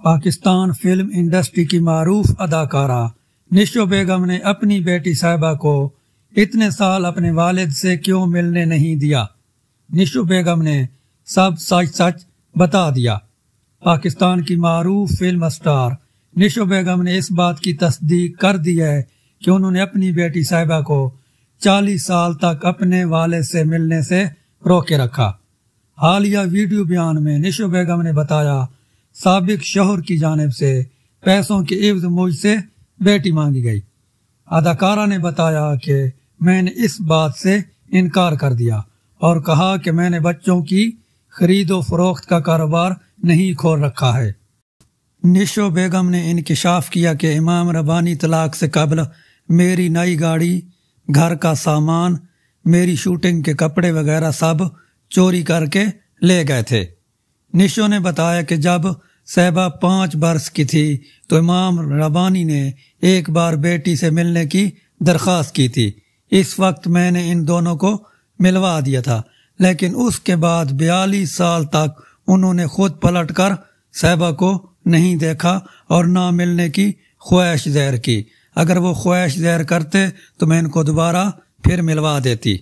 Pakistan film industry کی معروف اداکارہ نشو بیگم نے اپنی بیٹی صاحبہ کو اتنے سال اپنے والد سے کیوں ملنے نہیں دیا؟ نشو بیگم نے سب سچ سچ بتا دیا۔ پاکستان کی معروف فلم اسٹار نشو بیگم نے اس بات کی تصدیق کر دی ہے کہ انہوں نے اپنی بیٹی صاحبہ کو 40 سال تک اپنے والد سے ملنے سے روکے رکھا۔ حالیہ ویڈیو بیان میں نشو بیگم نے بتایا، سابق شوہر کی جانب سے پیسوں کے عوض مجھ سے بیٹی مانگی گئی۔ اداکارہ نے بتایا کہ میں نے اس بات سے انکار کر دیا اور کہا کہ میں نے بچوں کی خرید و فروخت کا کاروبار نہیں کھول رکھا ہے۔ نشو بیگم نے انکشاف کیا کہ امام ربانی طلاق سے قبل میری نئی گاڑی، گھر کا سامان، میری شوٹنگ کے کپڑے وغیرہ سب چوری کر کے لے گئے تھے۔ نشو نے بتایا کہ جب صاحبہ 5 برس کی تھی تو امام ربانی نے ایک بار بیٹی سے ملنے کی درخواست کی تھی۔ اس وقت میں نے ان دونوں کو ملوا دیا تھا، لیکن اس کے بعد 42 سال تک انہوں نے خود پلٹ کر صاحبہ کو نہیں دیکھا اور نہ ملنے کی خواہش ظاہر کی۔ اگر وہ خواہش ظاہر کرتے تو میں ان کو دوبارہ پھر ملوا دیتی۔